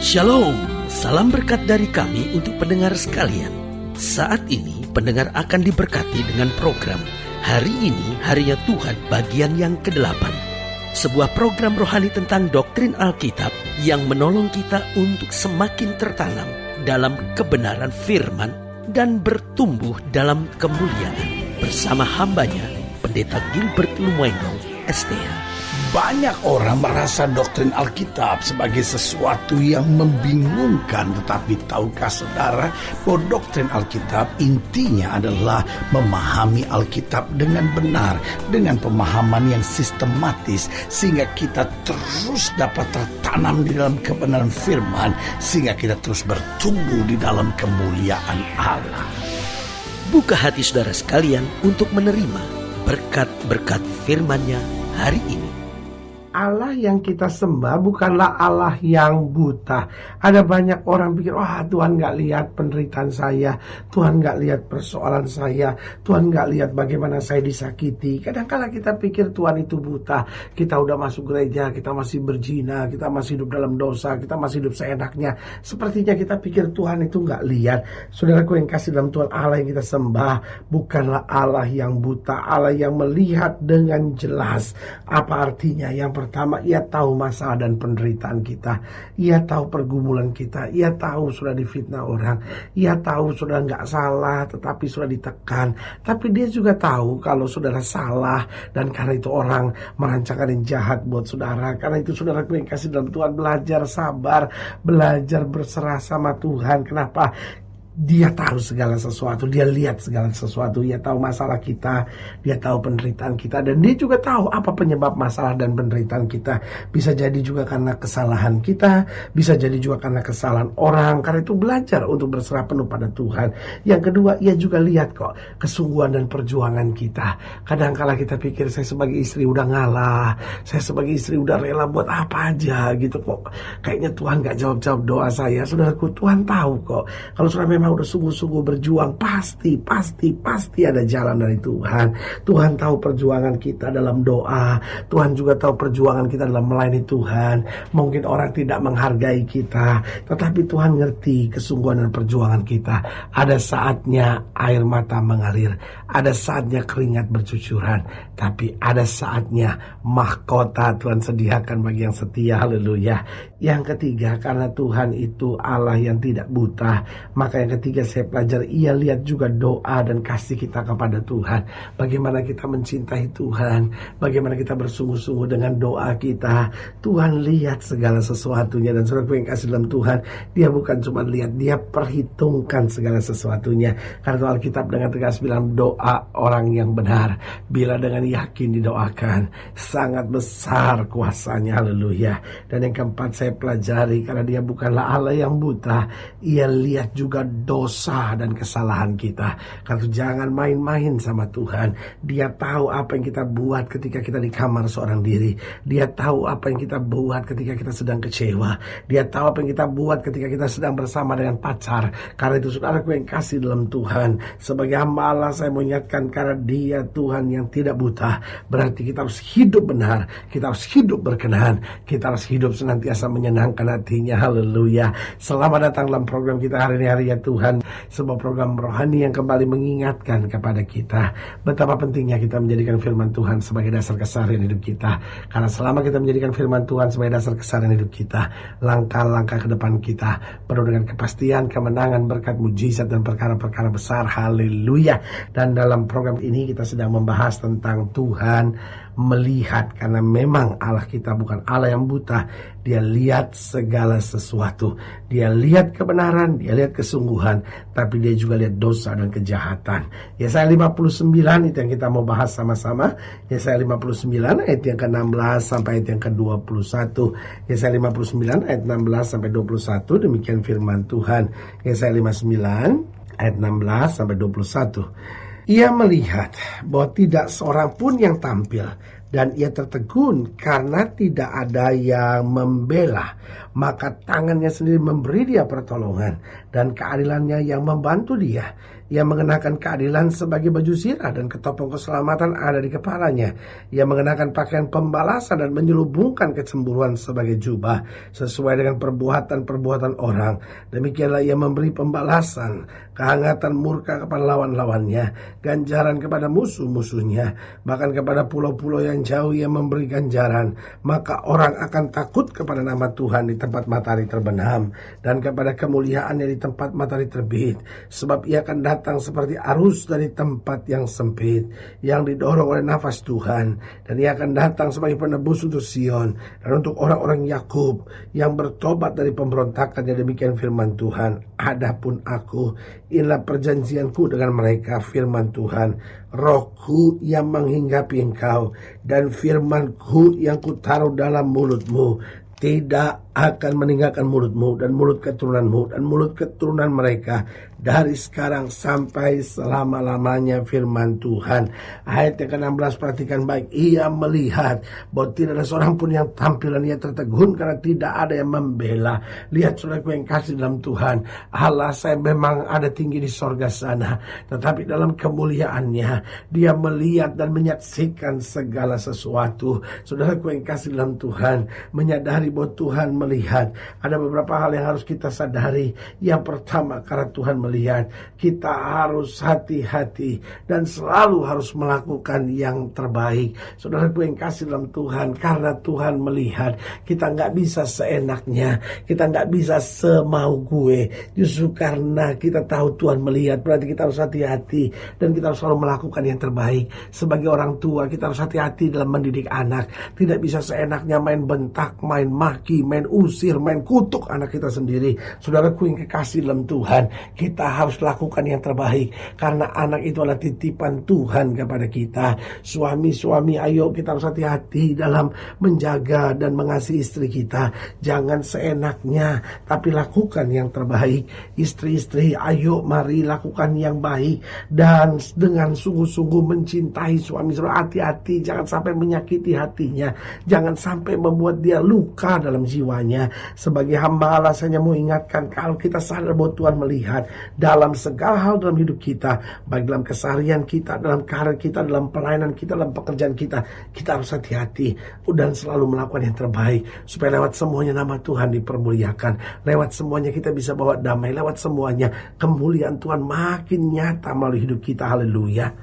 Shalom, salam berkat dari kami untuk pendengar sekalian. Saat ini pendengar akan diberkati dengan program Hari Ini Harinya Tuhan bagian yang ke-8. Sebuah program rohani tentang doktrin Alkitab yang menolong kita untuk semakin tertanam dalam kebenaran firman dan bertumbuh dalam kemuliaan. Bersama hambanya, Pendeta Gilbert Lumoengo, STH. Banyak orang merasa doktrin Alkitab sebagai sesuatu yang membingungkan. Tetapi tahukah saudara bahwa doktrin Alkitab intinya adalah memahami Alkitab dengan benar, dengan pemahaman yang sistematis, sehingga kita terus dapat tertanam di dalam kebenaran firman, sehingga kita terus bertumbuh di dalam kemuliaan Allah. Buka hati saudara sekalian untuk menerima berkat-berkat firman-Nya hari ini. Allah yang kita sembah bukanlah Allah yang buta. Ada banyak orang pikir, Tuhan gak lihat penderitaan saya, Tuhan gak lihat persoalan saya, Tuhan gak lihat bagaimana saya disakiti. Kadang-kala kita pikir Tuhan itu buta. Kita udah masuk gereja, kita masih berzina, kita masih hidup dalam dosa, kita masih hidup seenaknya. Sepertinya kita pikir Tuhan itu gak lihat. Saudaraku yang kasih dalam Tuhan, Allah yang kita sembah bukanlah Allah yang buta, Allah yang melihat dengan jelas. Apa artinya? Yang pertama, ia tahu masalah dan penderitaan kita. Ia tahu pergumulan kita. Ia tahu sudah difitnah orang. Ia tahu sudah nggak salah, tetapi sudah ditekan. Tapi dia juga tahu kalau saudara salah, dan karena itu orang merancangkan yang jahat buat saudara. Karena itu saudara yang kasih dalam Tuhan, belajar sabar, belajar berserah sama Tuhan. Kenapa? Dia tahu segala sesuatu, dia lihat segala sesuatu, dia tahu masalah kita, dia tahu penderitaan kita, dan dia juga tahu apa penyebab masalah dan penderitaan kita. Bisa jadi juga karena kesalahan kita, bisa jadi juga karena kesalahan orang. Karena itu belajar untuk berserah penuh pada Tuhan. Yang kedua, ia juga lihat kok kesungguhan dan perjuangan kita. Kadang-kala kita pikir, saya sebagai istri udah ngalah, saya sebagai istri udah rela buat apa aja gitu kok. Kayaknya Tuhan gak jawab-jawab doa saya. Saudaraku, Tuhan tahu kok. Kalau saudara memang udah sungguh-sungguh berjuang, pasti ada jalan dari Tuhan. Tuhan tahu perjuangan kita dalam doa. Tuhan juga tahu perjuangan kita dalam melayani Tuhan. Mungkin orang tidak menghargai kita, tetapi Tuhan ngerti kesungguhan dan perjuangan kita. Ada saatnya air mata mengalir, ada saatnya keringat bercucuran, tapi ada saatnya mahkota Tuhan sediakan bagi yang setia. Haleluya. Yang ketiga, karena Tuhan itu Allah yang tidak buta, maka yang ketiga saya pelajari, ia lihat juga doa dan kasih kita kepada Tuhan. Bagaimana kita mencintai Tuhan, bagaimana kita bersungguh-sungguh dengan doa kita. Tuhan lihat segala sesuatunya, dan saudara yang kasih dalam Tuhan, dia bukan cuma lihat, dia perhitungkan segala sesuatunya. Karena Alkitab dengan tegas bilang, doa orang yang benar bila dengan yakin didoakan, sangat besar kuasanya. Haleluya. Dan yang keempat saya pelajari, karena dia bukanlah Allah yang buta, ia lihat juga dosa dan kesalahan kita. Karena jangan main-main sama Tuhan. Dia tahu apa yang kita buat ketika kita di kamar seorang diri. Dia tahu apa yang kita buat ketika kita sedang kecewa. Dia tahu apa yang kita buat ketika kita sedang bersama dengan pacar. Karena itu saudaraku yang kasih dalam Tuhan, sebagai hamba Allah saya mengingatkan, karena dia Tuhan yang tidak buta, berarti kita harus hidup benar, kita harus hidup berkenan, kita harus hidup senantiasa menyenangkan hatinya. Haleluya. Selamat datang dalam program kita hari ini, Hari Ya Tuhan, sebuah program rohani yang kembali mengingatkan kepada kita betapa pentingnya kita menjadikan firman Tuhan sebagai dasar keseharian hidup kita. Karena selama kita menjadikan firman Tuhan sebagai dasar keseharian hidup kita, langkah-langkah ke depan kita penuh dengan kepastian, kemenangan, berkat, mujizat, dan perkara-perkara besar. Haleluya. Dan dalam program ini kita sedang membahas tentang Tuhan melihat, karena memang Allah kita bukan Allah yang buta. Dia lihat segala sesuatu, dia lihat kebenaran, dia lihat kesungguhan, tapi dia juga lihat dosa dan kejahatan. Yesaya 59 itu yang kita mau bahas sama-sama. Yesaya 59 ayat yang ke-16 sampai ayat yang ke-21. Yesaya 59 ayat 16 sampai 21, demikian firman Tuhan. Yesaya 59 ayat 16 sampai 21. Ia melihat bahwa tidak seorang pun yang tampil, dan ia tertegun karena tidak ada yang membela. maka tangannya sendiri memberi dia pertolongan, dan keadilannya yang membantu dia. Ia mengenakan keadilan sebagai baju zirah, dan ketopong keselamatan ada di kepalanya. Ia mengenakan pakaian pembalasan dan menyelubungkan kecemburuan sebagai jubah, sesuai dengan perbuatan-perbuatan orang. Demikianlah ia memberi pembalasan, kehangatan murka kepada lawan-lawannya, ganjaran kepada musuh-musuhnya. Bahkan kepada pulau-pulau yang jauh ia memberi ganjaran. Maka orang akan takut kepada nama Tuhan di tempat matahari terbenam, dan kepada kemuliaannya di tempat matahari terbit. Sebab ia akan datang seperti arus dari tempat yang sempit, yang didorong oleh nafas Tuhan. Dan ia akan datang sebagai penebus untuk Sion dan untuk orang-orang Yakub yang bertobat dari pemberontakannya. Demikian firman Tuhan. Adapun aku, inilah perjanjianku dengan mereka, firman Tuhan. Rohku yang menghinggapi engkau, dan firmanku yang kutaruh dalam mulutmu tidak akan meninggalkan mulutmu dan mulut keturunanmu dan mulut keturunan mereka dari sekarang sampai selama-lamanya, firman Tuhan. Ayat yang ke-16 perhatikan baik. Ia melihat bahwa tidak ada seorang pun yang tampilan ia tertegun karena tidak ada yang membela. Lihat saudaraku yang kasih dalam Tuhan, Allah saya memang ada tinggi di sorga sana, tetapi dalam kemuliaannya dia melihat dan menyaksikan segala sesuatu. Saudaraku yang kasih dalam Tuhan, menyadari bahwa Tuhan melihat. Ada beberapa hal yang harus kita sadari. Yang pertama, karena Tuhan melihat, kita harus hati-hati dan selalu harus melakukan yang terbaik. Saudaraku yang kasih dalam Tuhan, karena Tuhan melihat, kita nggak bisa seenaknya, kita nggak bisa semau gue. Justru karena kita tahu Tuhan melihat, berarti kita harus hati-hati dan kita harus selalu melakukan yang terbaik. Sebagai orang tua, kita harus hati-hati dalam mendidik anak. Tidak bisa seenaknya main bentak, main maki, main usir, main kutuk anak kita sendiri. Saudaraku yang kekasih dalam Tuhan, kita harus lakukan yang terbaik karena anak itu adalah titipan Tuhan kepada kita. Suami-suami, ayo kita harus hati-hati dalam menjaga dan mengasihi istri kita. Jangan seenaknya, tapi lakukan yang terbaik. Istri-istri, ayo mari lakukan yang baik dan dengan sungguh-sungguh mencintai suami. Hati-hati, jangan sampai menyakiti hatinya, jangan sampai membuat dia luka dalam jiwanya. Sebagai hamba Allah, saya mau ingatkan, kalau kita sadar bahwa Tuhan melihat dalam segala hal dalam hidup kita, baik dalam keseharian kita, dalam karir kita, dalam pelayanan kita, dalam pekerjaan kita, kita harus hati-hati dan selalu melakukan yang terbaik, supaya lewat semuanya nama Tuhan dipermuliakan, lewat semuanya kita bisa bawa damai, lewat semuanya kemuliaan Tuhan makin nyata melalui hidup kita. Haleluya.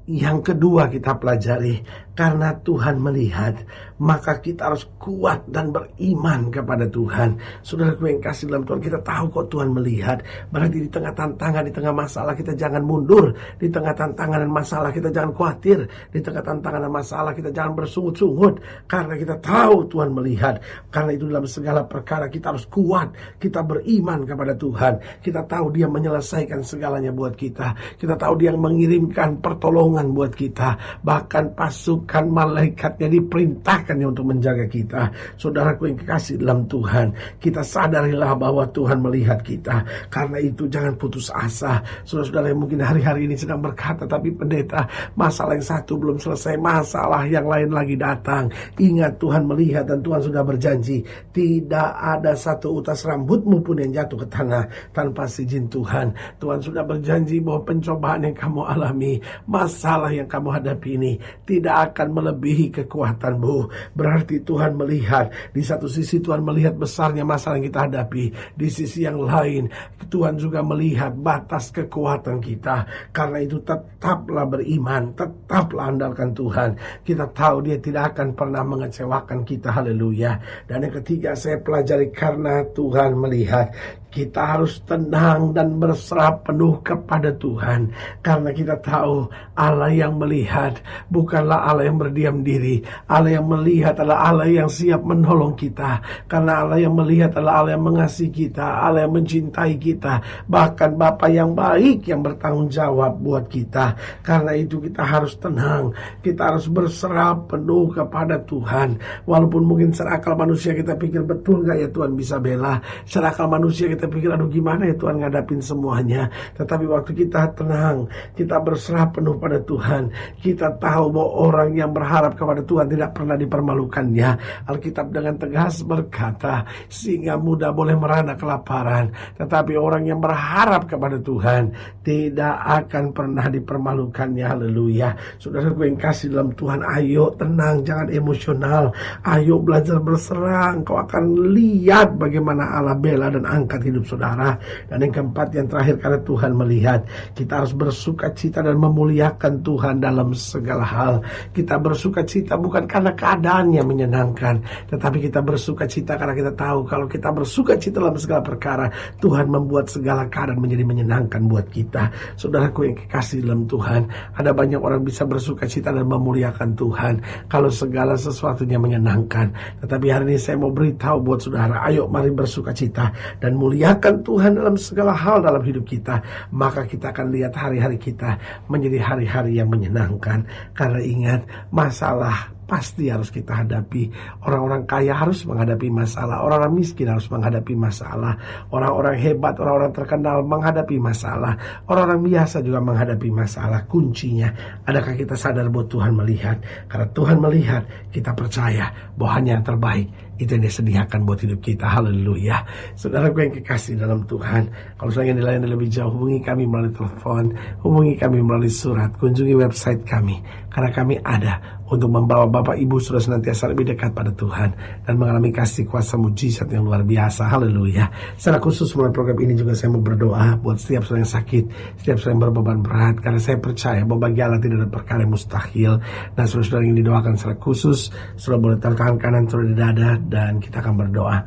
Yang kedua kita pelajari, karena Tuhan melihat, maka kita harus kuat dan beriman kepada Tuhan. Saudaraku yang kasih dalam Tuhan, kita tahu kok Tuhan melihat. Berarti di tengah tantangan, di tengah masalah kita jangan mundur. Di tengah tantangan dan masalah kita jangan khawatir. Di tengah tantangan dan masalah kita jangan bersungut-sungut. Karena kita tahu Tuhan melihat. Karena itu dalam segala perkara kita harus kuat. Kita beriman kepada Tuhan. Kita tahu Dia menyelesaikan segalanya buat kita. Kita tahu Dia mengirimkan pertolongan buat kita. Bahkan pasukan malaikatnya diperintahkannya untuk menjaga kita. Saudaraku yang kekasih dalam Tuhan, kita sadarilah bahwa Tuhan melihat kita. Karena itu jangan putus asa. Saudara-saudara yang mungkin hari-hari ini sedang berkata, tapi pendeta, masalah yang satu belum selesai, masalah yang lain lagi datang. Ingat, Tuhan melihat dan Tuhan sudah berjanji, tidak ada satu utas rambutmu pun yang jatuh ke tanah tanpa izin Tuhan. Tuhan sudah berjanji bahwa pencobaan yang kamu alami, masalah yang kamu hadapi ini tidak akan melebihi kekuatanmu. Berarti Tuhan melihat. Di satu sisi Tuhan melihat besarnya masalah yang kita hadapi, di sisi yang lain Tuhan juga melihat batas kekuatan kita. Karena itu tetaplah beriman, tetaplah andalkan Tuhan. Kita tahu Dia tidak akan pernah mengecewakan kita. Haleluya. Dan yang ketiga saya pelajari, karena Tuhan melihat, kita harus tenang dan berserah penuh kepada Tuhan. Karena kita tahu Allah yang melihat bukanlah Allah yang berdiam diri. Allah yang melihat adalah Allah yang siap menolong kita. Karena Allah yang melihat adalah Allah yang mengasihi kita, Allah yang mencintai kita. Bahkan Bapa yang baik yang bertanggung jawab buat kita. Karena itu kita harus tenang. Kita harus berserah penuh kepada Tuhan. Walaupun mungkin secara akal manusia kita pikir, betul gak ya Tuhan bisa bela? Secara akal manusia kita kita pikir, aduh gimana ya Tuhan ngadapin semuanya. Tetapi waktu kita tenang, kita berserah penuh pada Tuhan, kita tahu bahwa orang yang berharap kepada Tuhan tidak pernah dipermalukannya. Alkitab dengan tegas berkata, singa muda boleh merana kelaparan, tetapi orang yang berharap kepada Tuhan tidak akan pernah dipermalukannya. Haleluya. Saudaraku yang kasih dalam Tuhan, ayo tenang, jangan emosional. Ayo belajar berserah. Engkau akan lihat bagaimana Allah bela dan angkat hidup saudara. Dan yang keempat, yang terakhir, karena Tuhan melihat, kita harus bersuka cita dan memuliakan Tuhan dalam segala hal. Kita bersuka cita bukan karena keadaannya menyenangkan, tetapi kita bersuka cita karena kita tahu kalau kita bersuka cita dalam segala perkara, Tuhan membuat segala keadaan menjadi menyenangkan buat kita. Saudaraku yang kekasih dalam Tuhan, ada banyak orang bisa bersuka cita dan memuliakan Tuhan kalau segala sesuatunya menyenangkan. Tetapi hari ini saya mau beritahu buat saudara, ayo mari bersuka cita dan muliakan Tuhan dalam segala hal dalam hidup kita. Maka kita akan lihat hari-hari kita menjadi hari-hari yang menyenangkan. Karena ingat, masalah pasti harus kita hadapi. Orang-orang kaya harus menghadapi masalah, orang-orang miskin harus menghadapi masalah, orang-orang hebat, orang-orang terkenal menghadapi masalah, orang-orang biasa juga menghadapi masalah. Kuncinya, adakah kita sadar bahwa Tuhan melihat? Karena Tuhan melihat, kita percaya bahwa hanya yang terbaik itu yang disediakan buat hidup kita. Haleluya. Saudaraku yang kekasih dalam Tuhan, kalau saya ingin dilayani lebih jauh, hubungi kami melalui telepon, hubungi kami melalui surat, kunjungi website kami, karena kami ada untuk membawa Bapak Ibu Saudara senantiasa lebih dekat pada Tuhan dan mengalami kasih kuasa mujizat yang luar biasa. Haleluya. Secara khusus melalui program ini juga saya mau berdoa buat setiap saudara yang sakit, setiap saudara yang berbeban berat, karena saya percaya bahwa bagi Allah tidak ada perkara yang mustahil. Dan saudara-saudara yang didoakan secara khusus, saudara boleh taruh tangan kanan saudara di dada dan kita akan berdoa.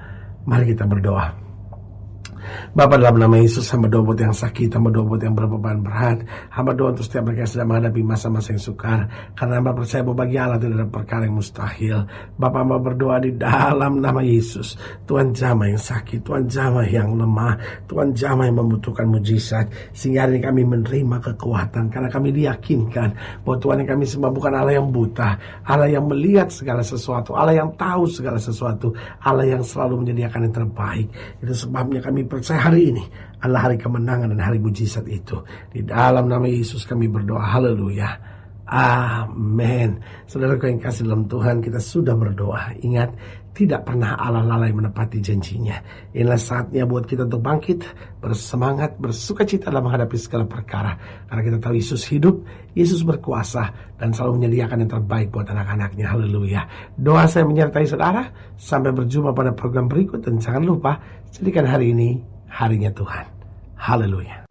Mari kita berdoa. Bapa, dalam nama Yesus, hamba doa buat yang sakit, hamba doa buat yang berbeban berat, hamba doa untuk setiap mereka yang sedang menghadapi masa-masa yang sukar, karena hamba percaya bahwa bagi Allah tidak ada perkara yang mustahil. Bapa, hamba berdoa di dalam nama Yesus, Tuhan jamah yang sakit, Tuhan jamah yang lemah, Tuhan jamah yang membutuhkan mujizat, sehingga hari ini kami menerima kekuatan, karena kami diyakinkan bahwa Tuhan yang kami sembah bukan Allah yang buta, Allah yang melihat segala sesuatu, Allah yang tahu segala sesuatu, Allah yang selalu menyediakan yang terbaik. Itu sebabnya kami percaya hari ini adalah hari kemenangan dan hari mujizat itu. Di dalam nama Yesus kami berdoa. Haleluya. Amin. Saudaraku yang kasih dalam Tuhan, kita sudah berdoa. Ingat, tidak pernah Allah lalai menepati janjinya. Inilah saatnya buat kita untuk bangkit, bersemangat, bersuka cita dalam menghadapi segala perkara. Karena kita tahu Yesus hidup, Yesus berkuasa, dan selalu menyediakan yang terbaik buat anak-anaknya. Haleluya. Doa saya menyertai saudara. Sampai berjumpa pada program berikut. Dan jangan lupa, jadikan hari ini harinya Tuhan. Haleluya.